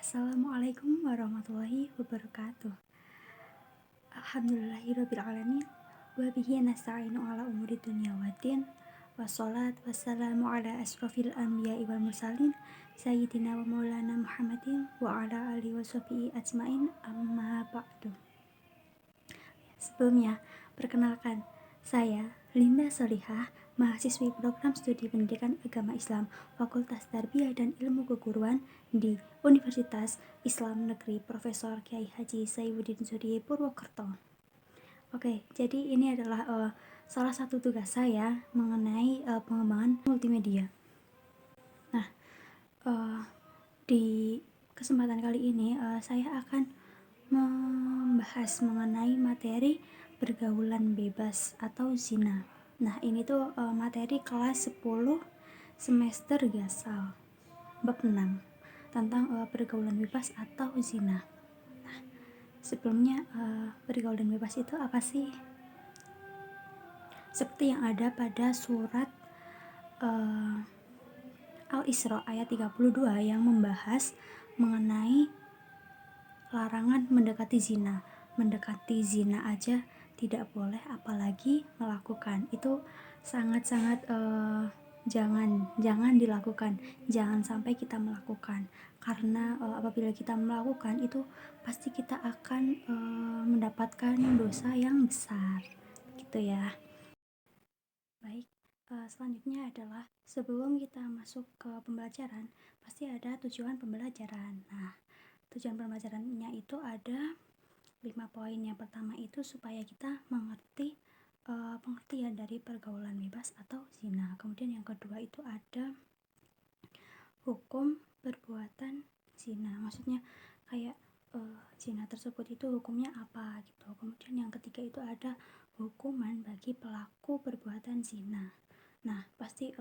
Assalamualaikum warahmatullahi wabarakatuh. Alhamdulillahirrabbilalamin. Wabihi nasta'inu ala umuri dunya waddin. Wassalat wassalamu ala asrafil anbiya'i wal mursalin Sayyidina wa maulana Muhammadin wa ala alihi wa sahbihi ajmain, amma ba'du. Sebelumnya, perkenalkan, saya Linda Solihah, mahasiswi program studi pendidikan agama Islam Fakultas Tarbiyah dan Ilmu Keguruan di Universitas Islam Negeri Profesor Kiai Haji Saifuddin Sudi Purwokerto. Oke, jadi ini adalah salah satu tugas saya mengenai pengembangan multimedia. Nah, di kesempatan kali ini saya akan membahas mengenai materi pergaulan bebas atau zina. Nah, ini tuh materi kelas 10 semester Gasal bab 6 tentang pergaulan bebas atau zina. Nah, sebelumnya pergaulan bebas itu apa sih? Seperti yang ada pada surat Al-Isra ayat 32 yang membahas mengenai larangan mendekati zina. Mendekati zina aja tidak boleh, apalagi melakukan. Itu sangat-sangat jangan dilakukan. Jangan sampai kita melakukan. Karena apabila kita melakukan itu pasti kita akan mendapatkan dosa yang besar. Gitu ya. Baik, selanjutnya adalah sebelum kita masuk ke pembelajaran, pasti ada tujuan pembelajaran. Nah, tujuan pembelajarannya itu ada 5 poin. Yang pertama itu supaya kita mengerti pengertian dari pergaulan bebas atau zina. Kemudian yang kedua itu ada hukum perbuatan zina. Maksudnya kayak zina tersebut itu hukumnya apa gitu. Kemudian yang ketiga itu ada hukuman bagi pelaku perbuatan zina. Nah, pasti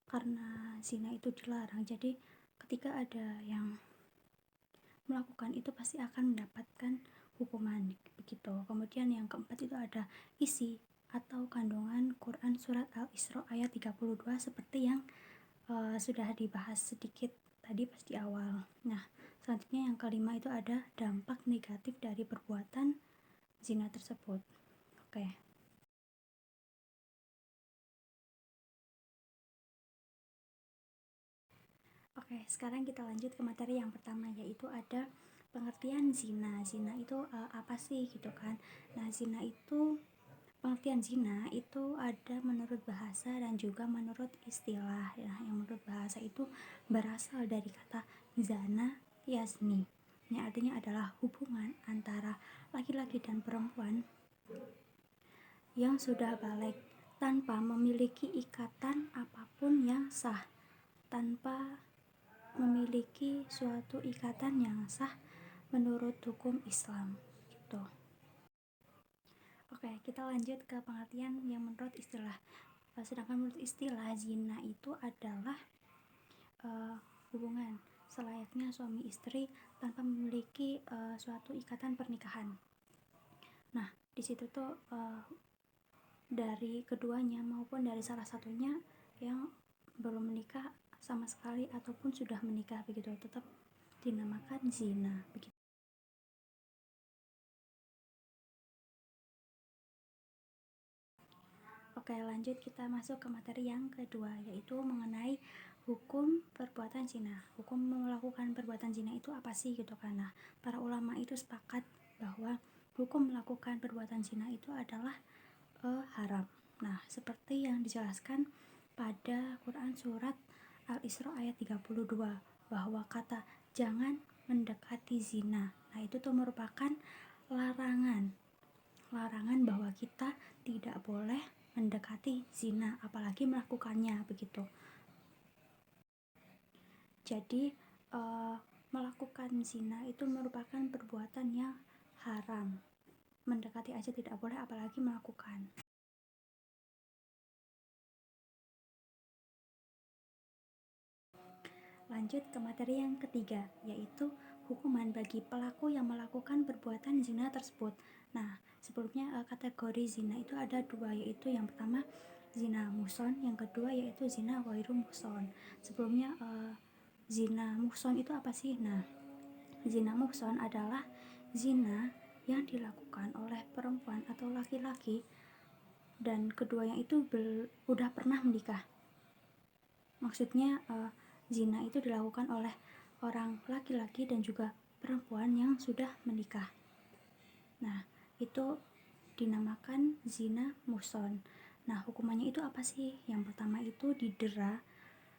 karena zina itu dilarang, jadi ketika ada yang melakukan itu pasti akan mendapatkan hukuman begitu. Kemudian yang keempat itu ada isi atau kandungan Quran surat Al-Isra ayat 32 seperti yang sudah dibahas sedikit tadi pas di awal. Nah, selanjutnya yang kelima itu ada dampak negatif dari perbuatan zina tersebut. Oke. Oke, sekarang kita lanjut ke materi yang pertama, yaitu ada pengertian zina. Zina itu apa sih gitu kan? Nah, zina itu pengertian zina itu ada menurut bahasa dan juga menurut istilah. Ya, yang menurut bahasa itu berasal dari kata zana yazni. Yang artinya adalah hubungan antara laki-laki dan perempuan yang sudah balik tanpa memiliki ikatan apapun yang sah, tanpa memiliki suatu ikatan yang sah menurut hukum Islam gitu. Oke, kita lanjut ke pengertian yang menurut istilah. Sedangkan menurut istilah, zina itu adalah hubungan selayaknya suami istri tanpa memiliki suatu ikatan pernikahan. Nah, di situ tuh dari keduanya maupun dari salah satunya yang belum menikah sama sekali ataupun sudah menikah begitu tetap dinamakan zina begitu. Oke, lanjut kita masuk ke materi yang kedua, yaitu mengenai hukum perbuatan zina. Hukum melakukan perbuatan zina itu apa sih gitu kan. Nah, para ulama itu sepakat bahwa hukum melakukan perbuatan zina itu adalah haram. Nah, seperti yang dijelaskan pada Quran surat Al-Isra ayat 32 bahwa kata jangan mendekati zina. Nah, itu tuh merupakan larangan bahwa kita tidak boleh mendekati zina apalagi melakukannya begitu. Jadi melakukan zina itu merupakan perbuatan yang haram. Mendekati aja tidak boleh apalagi melakukan. Lanjut ke materi yang ketiga, yaitu hukuman bagi pelaku yang melakukan perbuatan zina tersebut. Nah, sebelumnya kategori zina itu ada dua, yaitu yang pertama zina muhson, yang kedua yaitu zina ghairu muhson. Sebelumnya zina muhson itu apa sih? Nah, Zina muhson adalah zina yang dilakukan oleh perempuan atau laki-laki dan keduanya itu udah pernah menikah. Maksudnya zina itu dilakukan oleh orang laki-laki dan juga perempuan yang sudah menikah. Nah, itu dinamakan zina muhson. Nah, hukumannya itu apa sih? Yang pertama itu didera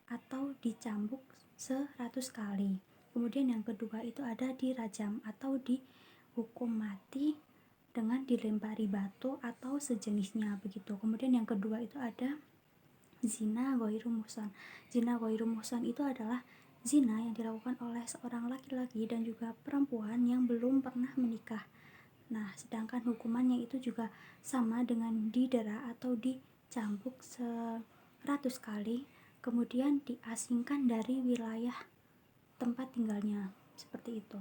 atau dicambuk 100 kali. Kemudian yang kedua itu ada dirajam atau dihukum mati dengan dilempari batu atau sejenisnya begitu. Kemudian yang kedua itu ada zina ghairu muhsan. Zina ghairu muhsan itu adalah zina yang dilakukan oleh seorang laki-laki dan juga perempuan yang belum pernah menikah. Nah, sedangkan hukumannya itu juga sama dengan didera atau dicambuk 100 kali, kemudian diasingkan dari wilayah tempat tinggalnya, seperti itu.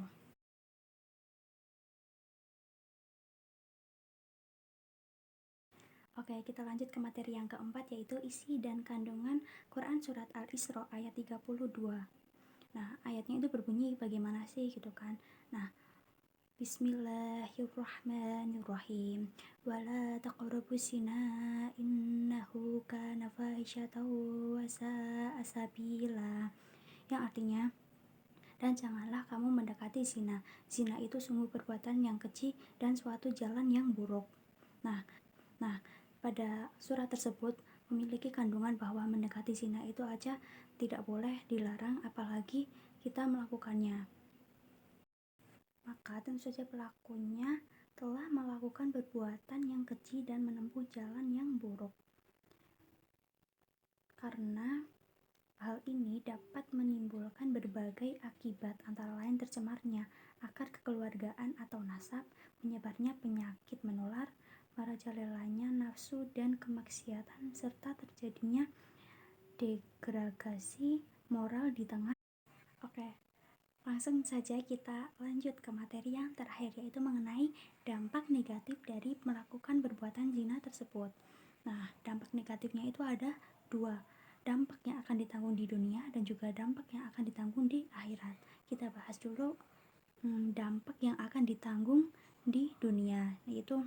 Oke, kita lanjut ke materi yang keempat, yaitu isi dan kandungan Quran Surat Al-Isra ayat 32. Nah, ayatnya itu berbunyi bagaimana sih gitu kan. Nah, Bismillahirrahmanirrahim. Wala taqrabus zina innahu kana fahisyatan wa sa'a sabila. Yang artinya, dan janganlah kamu mendekati zina. Zina itu sungguh perbuatan yang keji dan suatu jalan yang buruk. Nah, pada surat tersebut memiliki kandungan bahwa mendekati zina itu aja tidak boleh, dilarang, apalagi kita melakukannya. Maka tentu saja pelakunya telah melakukan perbuatan yang keji dan menempuh jalan yang buruk. Karena hal ini dapat menimbulkan berbagai akibat, antara lain tercemarnya akar kekeluargaan atau nasab, menyebarnya penyakit menular, merajalelanya nafsu dan kemaksiatan, serta terjadinya degradasi moral di tengah. Oke, langsung saja kita lanjut ke materi yang terakhir, yaitu mengenai dampak negatif dari melakukan perbuatan zina tersebut. Nah, dampak negatifnya itu ada dua. Dampak yang akan ditanggung di dunia dan juga dampak yang akan ditanggung di akhirat. Kita bahas dulu dampak yang akan ditanggung di dunia, yaitu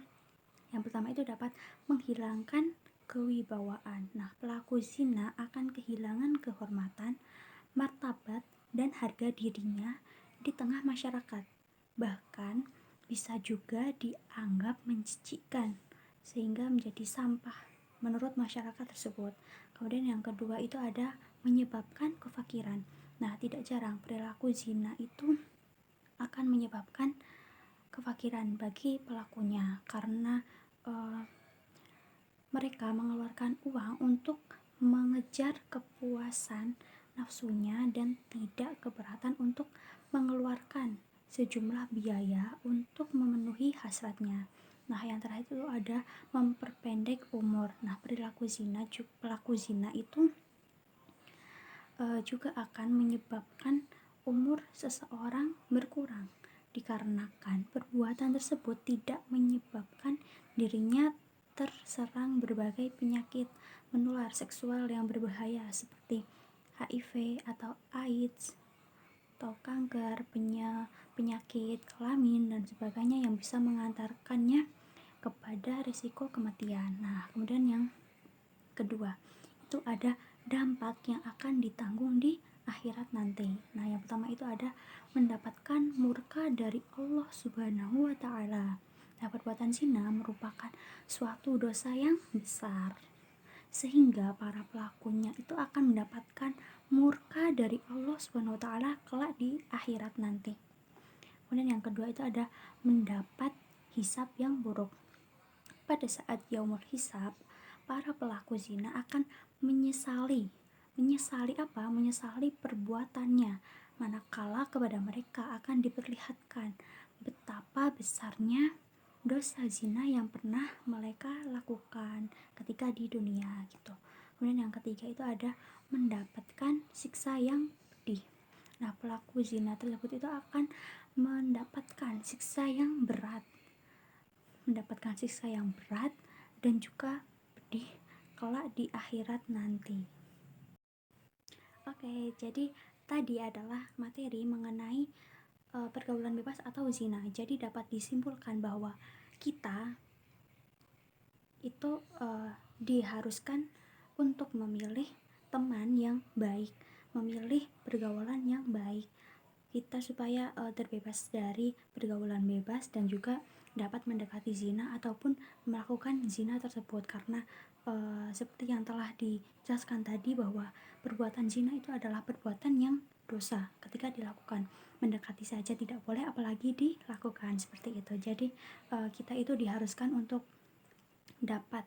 yang pertama itu dapat menghilangkan kewibawaan. Nah, pelaku zina akan kehilangan kehormatan, martabat, dan harga dirinya di tengah masyarakat. Bahkan bisa juga dianggap menjijikkan sehingga menjadi sampah menurut masyarakat tersebut. Kemudian yang kedua itu ada menyebabkan kefakiran. Nah, tidak jarang perilaku zina itu akan menyebabkan kefakiran bagi pelakunya karena mereka mengeluarkan uang untuk mengejar kepuasan nafsunya dan tidak keberatan untuk mengeluarkan sejumlah biaya untuk memenuhi hasratnya. Nah, yang terakhir itu ada memperpendek umur. Nah, pelaku zina itu juga akan menyebabkan umur seseorang berkurang, dikarenakan perbuatan tersebut tidak menyebabkan dirinya terserang berbagai penyakit menular seksual yang berbahaya seperti HIV atau AIDS atau kanker, penyakit kelamin dan sebagainya yang bisa mengantarkannya kepada risiko kematian. Nah, kemudian yang kedua itu ada dampak yang akan ditanggung di akhirat nanti. Nah, yang pertama itu ada mendapatkan murka dari Allah Subhanahu wa Ta'ala. Nah, perbuatan zina merupakan suatu dosa yang besar, sehingga para pelakunya itu akan mendapatkan murka dari Allah Subhanahu wa Ta'ala kelak di akhirat nanti. Kemudian yang kedua itu ada mendapat hisab yang buruk. Pada saat yaumul hisab, para pelaku zina akan menyesali apa? Menyesali perbuatannya, manakala kepada mereka akan diperlihatkan betapa besarnya dosa zina yang pernah mereka lakukan ketika di dunia gitu. Kemudian yang ketiga itu ada mendapatkan siksa yang pedih. Nah, pelaku zina tersebut itu akan mendapatkan siksa yang berat dan juga pedih kelak di akhirat nanti. Oke, jadi tadi adalah materi mengenai pergaulan bebas atau zina. Jadi dapat disimpulkan bahwa kita itu diharuskan untuk memilih teman yang baik, memilih pergaulan yang baik kita supaya terbebas dari pergaulan bebas dan juga dapat mendekati zina ataupun melakukan zina tersebut, karena seperti yang telah dijelaskan tadi bahwa perbuatan zina itu adalah perbuatan yang dosa ketika dilakukan, mendekati saja tidak boleh apalagi dilakukan seperti itu. Jadi kita itu diharuskan untuk dapat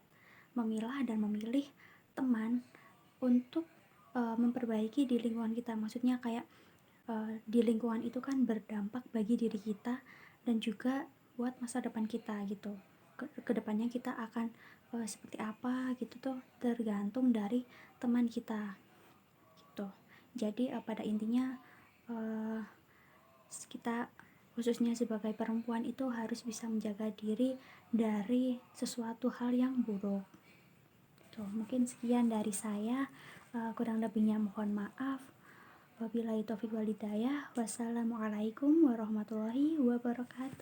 memilah dan memilih teman untuk memperbaiki di lingkungan kita, maksudnya kayak di lingkungan itu kan berdampak bagi diri kita dan juga buat masa depan kita gitu. Kedepannya kita akan seperti apa gitu tuh tergantung dari teman kita gitu. Jadi pada intinya kita khususnya sebagai perempuan itu harus bisa menjaga diri dari sesuatu hal yang buruk. Tuh, mungkin sekian dari saya, kurang lebihnya mohon maaf. Wabillahi taufiq wal hidayah. Wassalamualaikum warahmatullahi wabarakatuh.